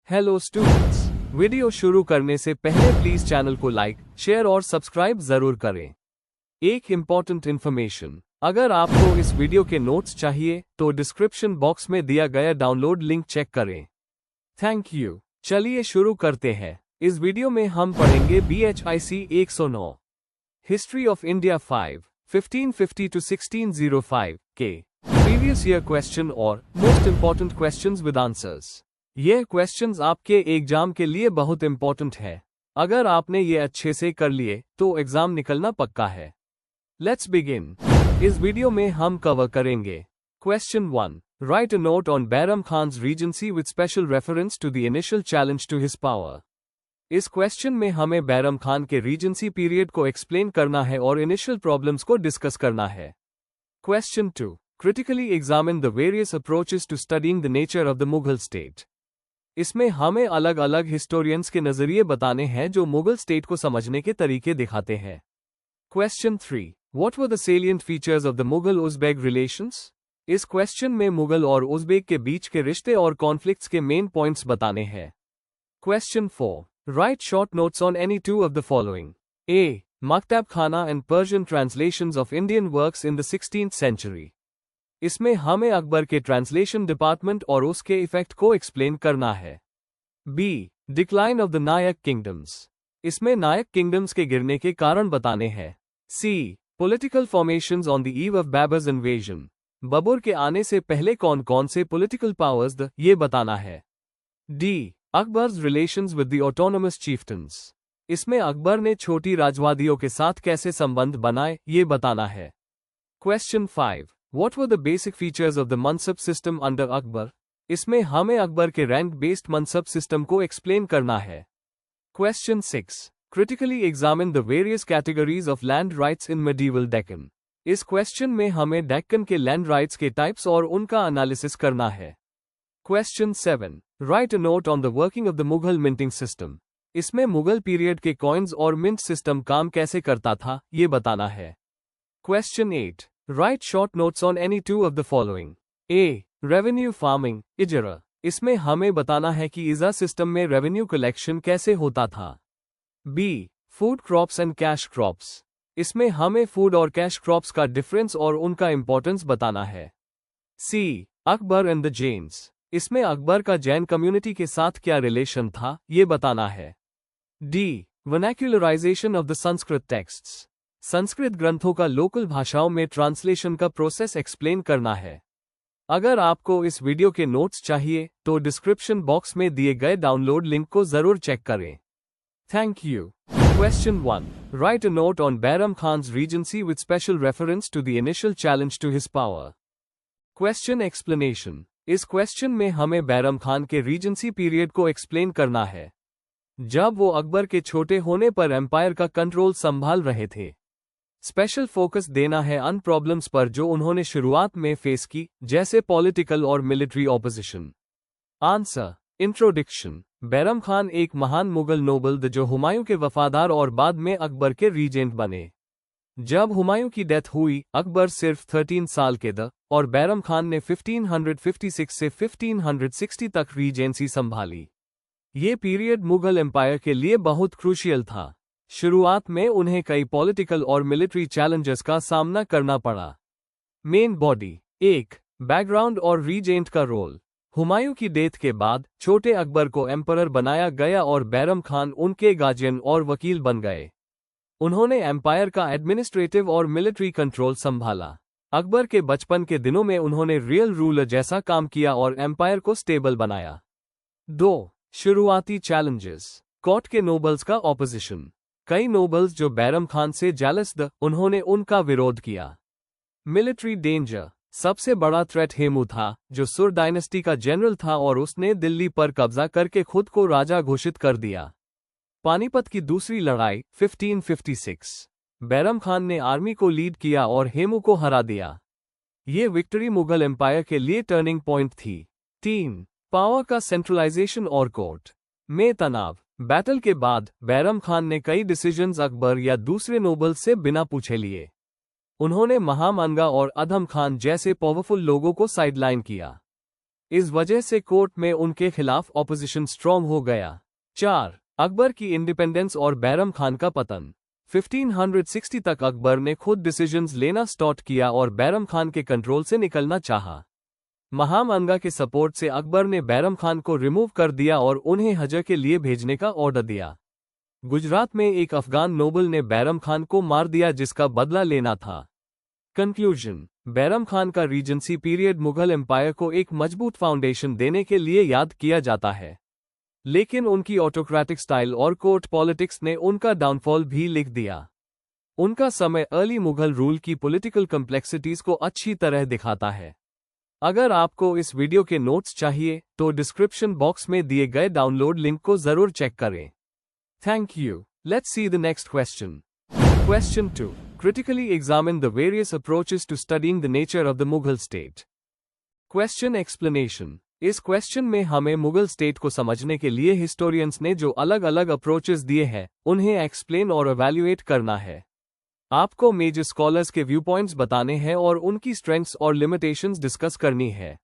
Hello students, video शुरू करने से पहले प्लीज चैनल को लाइक, शेयर और सब्सक्राइब जरूर करें। एक इम्पॉर्टेंट इन्फॉर्मेशन, अगर आपको इस वीडियो के नोट्स चाहिए तो डिस्क्रिप्शन बॉक्स में दिया गया डाउनलोड लिंक चेक करें। Thank you. चलिए शुरू करते हैं। इस वीडियो में हम पढ़ेंगे BHIC 109 history of India 5 1550 to 1605 के प्रीवियस ईयर क्वेश्चन और most important questions with answers. ये क्वेश्चंस आपके एग्जाम के लिए बहुत इंपॉर्टेंट है। अगर आपने ये अच्छे से कर लिए तो एग्जाम निकलना पक्का है। Let's begin. इस वीडियो में हम कवर करेंगे question 1, write a note on Bairam Khan's regency with special reference to the initial challenge to his power. इस क्वेश्चन में हमें बैरम खान के रीजेंसी पीरियड को एक्सप्लेन करना है और इनिशियल प्रॉब्लम्स को डिस्कस करना है। Question 2, critically examine the various approaches to studying the nature of the Mughal state. इसमें हमें अलग अलग हिस्टोरियंस के नजरिए बताने हैं जो मुगल स्टेट को समझने के तरीके दिखाते हैं। Question 3, what were the salient features of the Mughal Uzbek relations. इस क्वेश्चन में मुगल और उज़्बेक के बीच के रिश्ते और कॉन्फ्लिक्ट्स के मेन पॉइंट्स बताने हैं। Question 4, write short notes on any two of the following. A, Maktab Khana and Persian translations of Indian works in the 16th century. इसमें हमें अकबर के ट्रांसलेशन डिपार्टमेंट और उसके इफेक्ट को एक्सप्लेन करना है। B, decline of the Nayak kingdoms. इसमें नायक किंगडम्स के गिरने के कारण बताने हैं। C, political formations on the eve of Babur's invasion. Babur के आने से पहले कौन कौन से पॉलिटिकल पावर्स थे ये बताना है। D, Akbar's relations with the autonomous chieftains. इसमें अकबर ने छोटी राजवादियों के साथ कैसे संबंध बनाए ये बताना है। Question 5, What were the basic features of the Mansab system under Akbar? इसमें हमें अकबर के रैंक बेस्ड मनसब सिस्टम को एक्सप्लेन करना है। Question 6, Critically examine the various categories of land rights in medieval Deccan. इस क्वेश्चन में हमें डेक्कन के लैंड राइट्स के टाइप्स और उनका एनालिसिस करना है। Question 7, Write a note on the working of the Mughal minting system. इसमें मुगल पीरियड के कॉइन्स और मिंट सिस्टम काम कैसे करता था ये बताना है। Question 8, Write short notes on any two of the following. A, Revenue farming, इजरा। इसमें हमें बताना है कि इजा सिस्टम में रेवेन्यू कलेक्शन कैसे होता था। B, Food crops and cash crops. इसमें हमें फूड और कैश क्रॉप्स का डिफरेंस और उनका इंपॉर्टेंस बताना है। C, Akbar and the Jains. इसमें अकबर का जैन कम्युनिटी के साथ क्या रिलेशन था ये बताना है। D, Vernacularization of the Sanskrit texts. Sanskrit ग्रंथों का लोकल भाषाओं में ट्रांसलेशन का प्रोसेस एक्सप्लेन करना है। अगर आपको इस वीडियो के नोट्स चाहिए तो डिस्क्रिप्शन बॉक्स में दिए गए डाउनलोड लिंक को जरूर चेक करें। Thank you. Question 1, write a note on Bairam Khan's regency with special reference to the initial challenge to his power. Question explanation, इस क्वेश्चन में हमें बैरम खान के रीजेंसी पीरियड को एक्सप्लेन करना है जब वो अकबर के छोटे होने पर एम्पायर का कंट्रोल संभाल रहे थे। स्पेशल फोकस देना है अन प्रॉब्लम्स पर जो उन्होंने शुरुआत में फेस की, जैसे पॉलिटिकल और military opposition. Answer, introduction. Bairam Khan एक महान मुगल नोबल थे जो हुमायूं के वफादार और बाद में अकबर के रीजेंट बने। जब हुमायूं की डेथ हुई अकबर सिर्फ 13 साल के थे और बैरम खान ने 1556 से 1560 तक रीजेंसी संभाली। ये पीरियड मुगल एम्पायर के लिए बहुत क्रूशियल था। शुरुआत में उन्हें कई पॉलिटिकल और मिलिट्री चैलेंजेस का सामना करना पड़ा। Main body. 1, बैकग्राउंड और रीजेंट का रोल। हुमायूं की डेथ के बाद छोटे अकबर को एम्परर बनाया गया और बैरम खान उनके गार्जियन और वकील बन गए। उन्होंने एम्पायर का एडमिनिस्ट्रेटिव और मिलिट्री कंट्रोल संभाला। अकबर के बचपन के दिनों में उन्होंने रियल रूलर जैसा काम किया और एम्पायर को स्टेबल बनाया। 2, शुरुआती चैलेंजेस। कोर्ट के नोबल्स का ऑपोजिशन। कई नोबल्स जो बैरम खान से जेलस थे उन्होंने उनका विरोध किया। Military danger. सबसे बड़ा थ्रेट हेमू था जो सुर डायनेस्टी का जनरल था और उसने दिल्ली पर कब्जा करके खुद को राजा घोषित कर दिया। पानीपत की दूसरी लड़ाई 1556। बैरम खान ने आर्मी को लीड किया और हेमू को हरा दिया। ये विक्ट्री मुगल एम्पायर के लिए टर्निंग पॉइंट थी। 3, पावर का सेंट्रलाइजेशन और कोर्ट में तनाव। बैटल के बाद बैरम खान ने कई डिसीजंस अकबर या दूसरे नोबल से बिना पूछे लिए। उन्होंने महामंगा और अधम खान जैसे पावरफुल लोगों को साइडलाइन किया। इस वजह से कोर्ट में उनके खिलाफ ऑपोजिशन स्ट्रॉन्ग हो गया। 4. अकबर की इंडिपेंडेंस और बैरम खान का पतन। 1560 तक अकबर ने खुद डिसीजंस लेना स्टार्ट किया और बैरम खान के कंट्रोल से निकलना चाहा। महामंगा के सपोर्ट से अकबर ने बैरम खान को रिमूव कर दिया और उन्हें हज के लिए भेजने का ऑर्डर दिया। गुजरात में एक अफगान नोबल ने बैरम खान को मार दिया जिसका बदला लेना था। कंक्लूजन, बैरम खान का रीजेंसी पीरियड मुगल एम्पायर को एक मजबूत फाउंडेशन देने के लिए याद किया जाता है, लेकिन उनकी ऑटोक्रेटिक स्टाइल और कोर्ट पॉलिटिक्स ने उनका डाउनफॉल भी लिख दिया। उनका समय अर्ली मुगल रूल की पॉलिटिकल कॉम्प्लेक्सिटीज को अच्छी तरह दिखाता है। अगर आपको इस वीडियो के नोट्स चाहिए तो डिस्क्रिप्शन बॉक्स में दिए गए डाउनलोड लिंक को जरूर चेक करें। Thank you. Let's see the next question. Question 2. Critically examine the various approaches to studying the nature of the Mughal state. Question explanation. इस क्वेश्चन में हमें मुगल स्टेट को समझने के लिए हिस्टोरियंस ने जो अलग अलग अप्रोचेस दिए हैं उन्हें एक्सप्लेन और एवेल्युएट करना है। आपको मेजर स्कॉलर्स के व्यू पॉइंट्स बताने हैं और उनकी स्ट्रेंथ्स और लिमिटेशंस डिस्कस करनी है।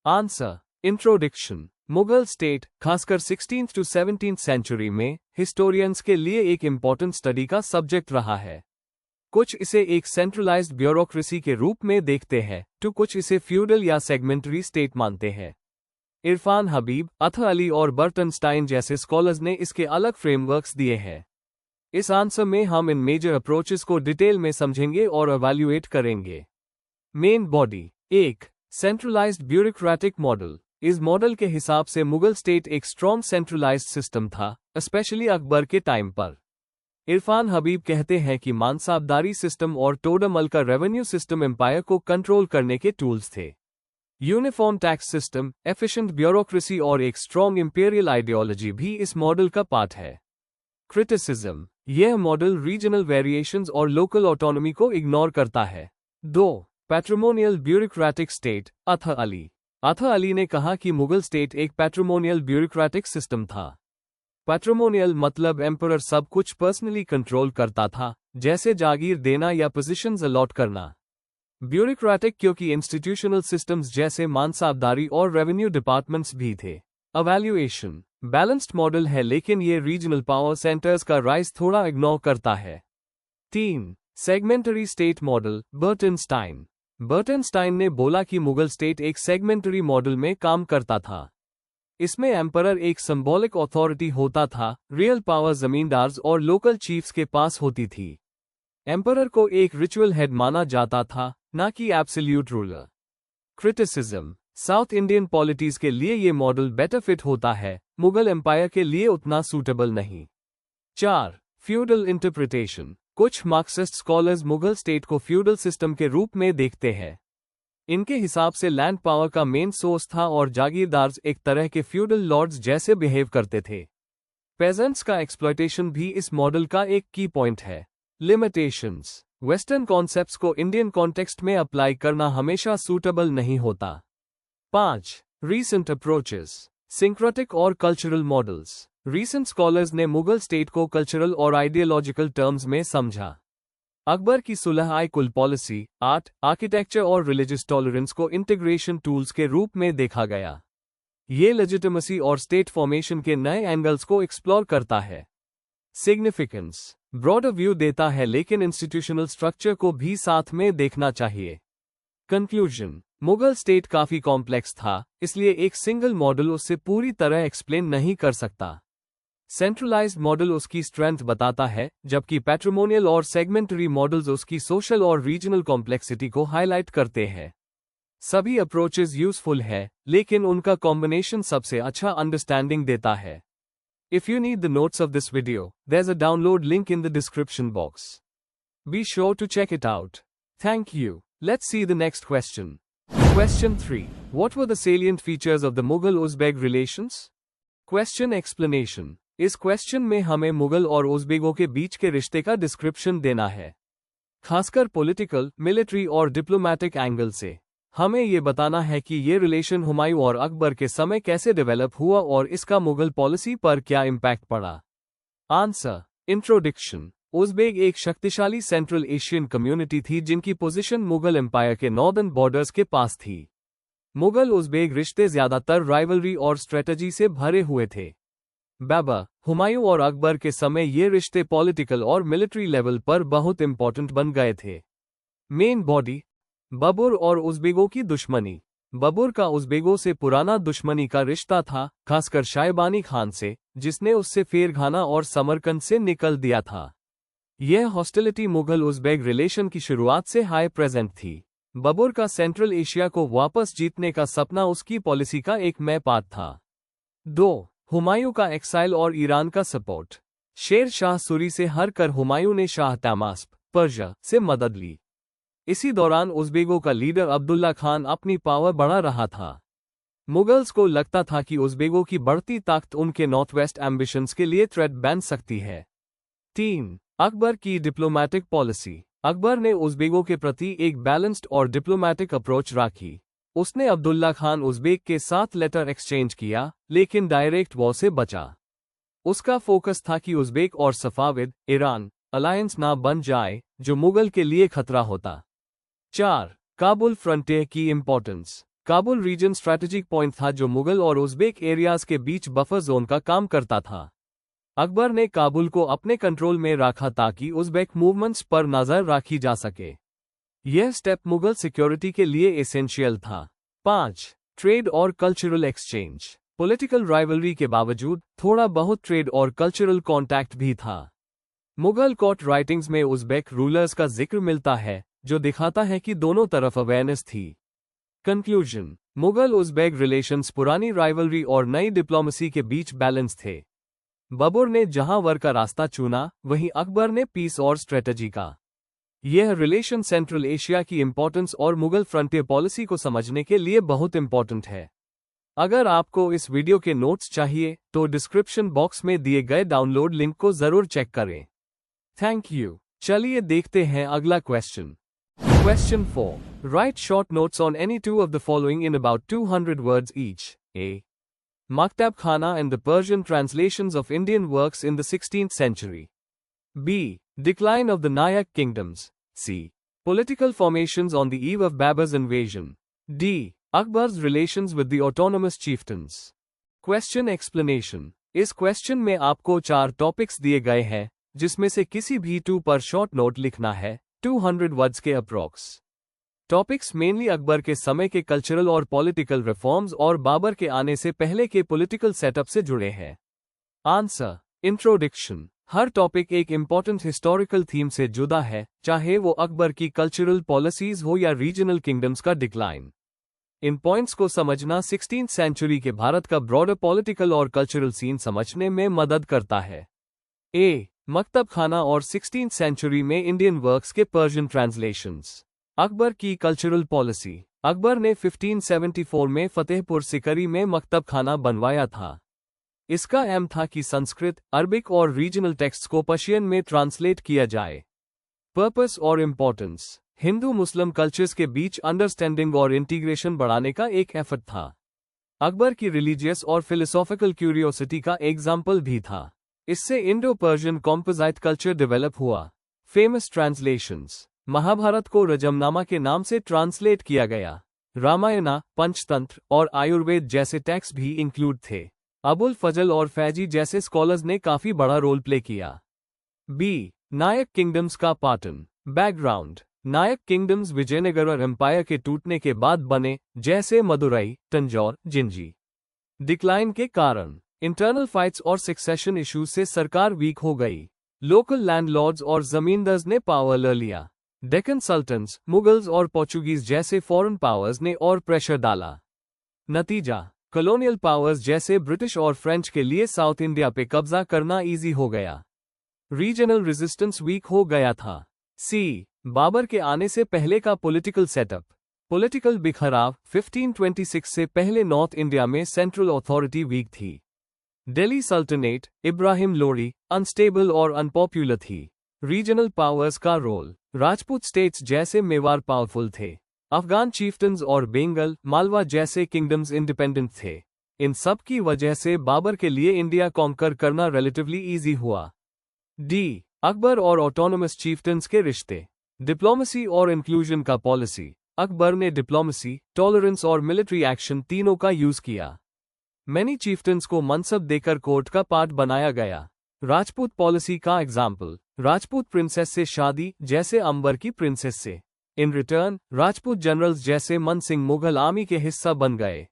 आंसर। इंट्रोडक्शन। मुगल स्टेट, खासकर 16th to 17th सेंचुरी में, हिस्टोरियंस के लिए एक इम्पॉर्टेंट स्टडी का सब्जेक्ट रहा है। कुछ इसे एक सेंट्रलाइज्ड ब्यूरोक्रेसी के रूप में देखते हैं, तो कुछ इसे फ्यूडल या सेगमेंटरी स्टेट मानते हैं। इरफान हबीब, अथ अली और बर्टनस्टाइन जैसे स्कॉलर्स ने इसके अलग फ्रेमवर्क्स दिए हैं। इस आंसर में हम इन मेजर अप्रोचेस को डिटेल में समझेंगे और एवेल्युएट करेंगे। Main body. 1. Centralised bureaucratic model. इस मॉडल के हिसाब से मुगल स्टेट एक स्ट्रॉन्ग सेंट्रलाइज्ड सिस्टम था, स्पेशली अकबर के टाइम पर। इरफान हबीब कहते हैं कि मानसाबदारी सिस्टम और टोडरमल का रेवेन्यू सिस्टम एम्पायर को कंट्रोल करने के टूल्स थे। Uniform tax system, efficient bureaucracy और एक स्ट्रॉन्ग इंपीरियल आइडियोलॉजी भी इस मॉडल का पार्ट है। क्रिटिसिज्म। यह मॉडल रीजनल वेरिएशंस और लोकल ऑटोनॉमी को इग्नोर करता है। 2. पैट्रिमोनियल ब्यूरोक्रेटिक स्टेट। अथ अली ने कहा कि मुगल स्टेट एक पैट्रिमोनियल ब्यूरोक्रेटिक सिस्टम था। पैट्रिमोनियल मतलब एम्परर सब कुछ पर्सनली कंट्रोल करता था, जैसे जागीर देना या पोजीशंस अलॉट करना। ब्यूरोक्रेटिक क्योंकि इंस्टीट्यूशनल सिस्टम्स जैसे मानसाबदारी और रेवेन्यू डिपार्टमेंट्स भी थे। एवेल्युएशन। बैलेंस्ड मॉडल है लेकिन ये रीजनल पावर सेंटर्स का राइज थोड़ा इग्नोर करता है। 3. सेगमेंटरी स्टेट मॉडल। बर्टनस्टाइन ने बोला कि मुगल स्टेट एक सेगमेंटरी मॉडल में काम करता था। इसमें एम्परर एक सिंबॉलिक अथॉरिटी होता था, रियल पावर जमींदार्स और लोकल चीफ्स के पास होती थी। एम्परर को एक रिचुअल हेड माना जाता था, ना कि absolute ruler. Criticism. South Indian पॉलिटीज के लिए ये मॉडल बेटर फिट होता है, मुगल एम्पायर के लिए उतना सूटेबल नहीं। 4. Feudal interpretation. कुछ मार्क्सिस्ट स्कॉलर्स मुगल स्टेट को फ्यूडल सिस्टम के रूप में देखते हैं। इनके हिसाब से लैंड पावर का मेन सोर्स था और जागीरदार्स एक तरह के फ्यूडल लॉर्ड्स जैसे बिहेव करते थे। पेजेंट्स का एक्सप्लॉयटेशन भी इस मॉडल का एक की पॉइंट है। लिमिटेशंस। वेस्टर्न कॉन्सेप्ट्स को इंडियन कॉन्टेक्स्ट में अप्लाई करना हमेशा सूटेबल नहीं होता। 5. Recent approaches. सिंक्रेटिक और कल्चरल मॉडल्स। रीसेंट स्कॉलर्स ने मुगल स्टेट को कल्चरल और आइडियोलॉजिकल टर्म्स में समझा। अकबर की सुलह कुल पॉलिसी, आर्ट, आर्किटेक्चर और रिलीजियस टॉलरेंस को इंटीग्रेशन टूल्स के रूप में देखा गया। ये लेजिटिमेसी और स्टेट फॉर्मेशन के नए एंगल्स को एक्सप्लोर करता है। सिग्निफिकेंस। ब्रॉडर व्यू देता है लेकिन इंस्टीट्यूशनल स्ट्रक्चर को भी साथ में देखना चाहिए। कंक्लूजन। मुगल स्टेट काफी कॉम्प्लेक्स था, इसलिए एक सिंगल मॉडल उससे पूरी तरह एक्सप्लेन नहीं कर सकता। सेंट्रलाइज्ड मॉडल उसकी स्ट्रेंथ बताता है, जबकि पैट्रिमोनियल और सेगमेंटरी मॉडल्स उसकी सोशल और रीजनल कॉम्प्लेक्सिटी को हाईलाइट करते हैं। सभी अप्रोचेस यूजफुल है, लेकिन उनका कॉम्बिनेशन सबसे अच्छा अंडरस्टैंडिंग देता है। If you need the notes of this video, there's a download link in the description box. Be sure to check it out. Thank you. Let's see the next question. Question 3. What were the salient features of the Mughal-Uzbek relations? Question explanation. इस question में हमें मुगल और उज़्बेकों के बीच के रिश्ते का description देना है, खासकर पॉलिटिकल, मिलिट्री और डिप्लोमैटिक एंगल से। हमें ये बताना है कि ये रिलेशन हुमायूं और अकबर के समय कैसे डेवलप हुआ और इसका मुगल पॉलिसी पर क्या इम्पैक्ट पड़ा। आंसर। इंट्रोडक्शन। उज़्बेक एक शक्तिशाली सेंट्रल एशियन कम्युनिटी थी जिनकी पोजीशन मुगल एम्पायर के नॉर्दर्न बॉर्डर्स के पास थी। मुगल उज़्बेक रिश्ते ज्यादातर राइवलरी और स्ट्रेटजी से भरे हुए थे। बाबर, हुमायूं और अकबर के समय ये रिश्ते पॉलिटिकल और मिलिट्री लेवल पर बहुत इंपॉर्टेंट बन गए थे। मेन बॉडी, बबर और उज़्बेकों की दुश्मनी। बबर का उज़्बेकों से पुराना दुश्मनी का रिश्ता था, खासकर शायबानी खान से, जिसने उससे फेरघाना और समरकंद से निकल दिया था। यह हॉस्टिलिटी मुगल उज़्बेक रिलेशन की शुरुआत से हाई प्रेजेंट थी। बबर का सेंट्रल एशिया को वापस जीतने का सपना उसकी पॉलिसी का एक में पार्ट था। 2. हुमायूं का एक्साइल और ईरान का सपोर्ट। शेर शाह सूरी से हटकर हुमायूं ने शाह तमास्प, पर्शिया, से मदद ली। इसी दौरान उज़्बेकों का लीडर अब्दुल्ला खान अपनी पावर बढ़ा रहा था। मुगल्स को लगता था कि उज़्बेकों की बढ़ती ताकत उनके नॉर्थ वेस्ट एम्बिशंस के लिए थ्रेट बन सकती है। 3. अकबर की डिप्लोमैटिक पॉलिसी। अकबर ने उज़्बेकों के प्रति एक बैलेंस्ड और डिप्लोमैटिक अप्रोच रखी। उसने अब्दुल्ला खान उज़्बेक के साथ लेटर एक्सचेंज किया, लेकिन डायरेक्ट वॉर से बचा। उसका फोकस था कि उज़्बेक और सफाविद, ईरान, अलायंस ना बन जाए, जो मुगल के लिए खतरा होता। 4. काबुल फ्रंटियर की importance. Kabul region strategic point था जो मुगल और उज़्बेक एरियाज के बीच बफर जोन का काम करता था। अकबर ने काबुल को अपने कंट्रोल में रखा ताकि उज़्बेक मूवमेंट्स पर नजर रखी जा सके। यह स्टेप मुगल सिक्योरिटी के लिए एसेंशियल था। 5. ट्रेड और कल्चरल एक्सचेंज। पॉलिटिकल राइवलरी के बावजूद थोड़ा बहुत ट्रेड और कल्चरल कॉन्टैक्ट भी था। मुगल कोर्ट राइटिंग्स में उज़्बेक रूलर्स का जिक्र मिलता है, जो दिखाता है कि दोनों तरफ अवेयरनेस थी। कंक्लूजन, मुगल उज़्बेक रिलेशंस पुरानी राइवलरी और नई डिप्लोमेसी के बीच बैलेंस थे। बबर ने जहां वर का रास्ता चुना, वहीं अकबर ने पीस और स्ट्रेटजी का। यह रिलेशन सेंट्रल एशिया की इंपॉर्टेंस और मुगल फ्रंटियर पॉलिसी को समझने के लिए बहुत इंपॉर्टेंट है। अगर आपको इस वीडियो के नोट्स चाहिए, तो डिस्क्रिप्शन बॉक्स में दिए गए डाउनलोड लिंक को जरूर चेक करें। Thank you. चलिए देखते हैं अगला question. Question 4. Write short notes on any two of the following in about 200 words each. A. Maktab Khana and the Persian translations of Indian works in the 16th century. B. Decline of the Nayak kingdoms. C. Political formations on the eve of Babur's invasion. D. Akbar's relations with the autonomous chieftains. Question explanation. इस question में आपको 4 topics दिए गए हैं, जिसमें से किसी भी 2 पर शॉर्ट नोट लिखना है, 200 वर्ड्स के अप्रॉक्स। टॉपिक्स मेनली अकबर के समय के कल्चरल और पॉलिटिकल रिफॉर्म्स और बाबर के आने से पहले के पॉलिटिकल सेटअप से जुड़े हैं। आंसर। इंट्रोडक्शन। हर टॉपिक एक इंपॉर्टेंट हिस्टोरिकल थीम से जुड़ा है, चाहे वो अकबर की कल्चरल पॉलिसीज हो या रीजनल किंगडम्स का डिक्लाइन। इन पॉइंट्स को समझना 16th सेंचुरी के भारत का ब्रॉडर पॉलिटिकल और कल्चरल सीन समझने में मदद करता है। ए. मकतब खाना और 16th सेंचुरी में इंडियन वर्क्स के पर्शियन ट्रांसलेशंस। अकबर की कल्चरल पॉलिसी। अकबर ने 1574 में फतेहपुर सिकरी में मकतब खाना बनवाया था। इसका एम था कि संस्कृत, अरबिक और रीजनल टेक्स्ट्स को पर्शियन में ट्रांसलेट किया जाए। पर्पस और इम्पोर्टेंस। हिंदू मुस्लिम कल्चर्स के बीच अंडरस्टैंडिंग और इंटीग्रेशन बढ़ाने का एक एफर्ट था। अकबर की रिलीजियस और फिलोसॉफिकल क्यूरियोसिटी का एग्जाम्पल भी था। इससे Indo Persian composite culture develop हुआ। Famous translations. महाभारत को रजमनामा के नाम से ट्रांसलेट किया गया। रामायणा, पंचतंत्र और आयुर्वेद जैसे टेक्स्ट भी इंक्लूड थे। अबुल फजल और फैजी जैसे स्कॉलर्स ने काफी बड़ा रोल प्ले किया। बी. नायक किंगडम्स का पैटर्न। बैकग्राउंड। नायक किंगडम्स विजयनगर एम्पायर के टूटने के बाद बने, जैसे मदुरई, तंजौर, जिंजी। डिक्लाइन के कारण। इंटरनल फाइट्स और सक्सेशन इश्यूज से सरकार वीक हो गई। लोकल लैंडलॉर्ड्स और जमींदार्स ने पावर ले लिया। डेक्कन सल्तनट्स, मुगल्स और पोर्चुगीज जैसे फॉरेन पावर्स ने और प्रेशर डाला। नतीजा, कॉलोनियल पावर्स जैसे ब्रिटिश और फ्रेंच के लिए साउथ इंडिया पे कब्जा करना इजी हो गया। रीजनल रेजिस्टेंस वीक हो गया था। सी. बाबर के आने से पहले का पॉलिटिकल सेटअप। पॉलिटिकल बिखराव। 1526 से पहले नॉर्थ इंडिया में सेंट्रल अथॉरिटी वीक थी। दिल्ली सल्तनेट, इब्राहिम लोरी, अनस्टेबल और अनपॉपुलर थी। रीजनल पावर्स का रोल। राजपूत स्टेट्स जैसे मेवाड़ पावरफुल थे। अफगान चीफ्टन्स और बेंगल, मालवा जैसे किंगडम्स इंडिपेंडेंट थे। इन सब की वजह से बाबर के लिए इंडिया कॉन्कर करना रिलेटिवली इजी हुआ। डी. अकबर और ऑटोनोमस चीफ्टन्स के रिश्ते। डिप्लोमेसी और इंक्लूजन का पॉलिसी। अकबर ने डिप्लोमेसी, टॉलरेंस और मिलिट्री एक्शन तीनों का यूज किया। मैनी चीफ्टन्स को मनसब देकर कोर्ट का पार्ट बनाया गया। राजपूत पॉलिसी का एग्जाम्पल, राजपूत प्रिंसेस से शादी जैसे अंबर की प्रिंसेस से। इन रिटर्न राजपूत जनरल्स जैसे मन सिंह मुगल आर्मी के हिस्सा बन गए।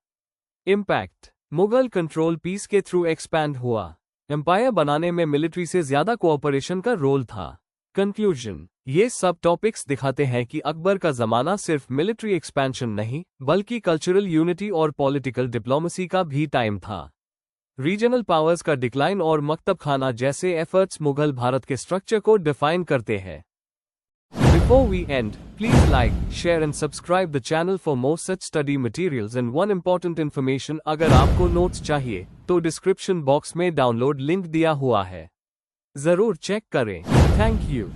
इम्पैक्ट, मुगल कंट्रोल पीस के थ्रू एक्सपैंड हुआ। एम्पायर बनाने में मिलिट्री से ज्यादा कोऑपरेशन का रोल था। कंक्लूजन, ये सब टॉपिक्स दिखाते हैं कि अकबर का जमाना सिर्फ मिलिट्री एक्सपेंशन नहीं बल्कि कल्चरल यूनिटी और पॉलिटिकल डिप्लोमेसी का भी टाइम था। रीजनल पावर्स का डिक्लाइन और मकतब खाना जैसे एफर्ट्स मुगल भारत के स्ट्रक्चर को डिफाइन करते हैं। Before we end, please like, share and subscribe the channel for more such study materials and one important information अगर आपको नोट्स चाहिए तो डिस्क्रिप्शन बॉक्स में डाउनलोड लिंक दिया हुआ है, जरूर चेक करें। Thank you.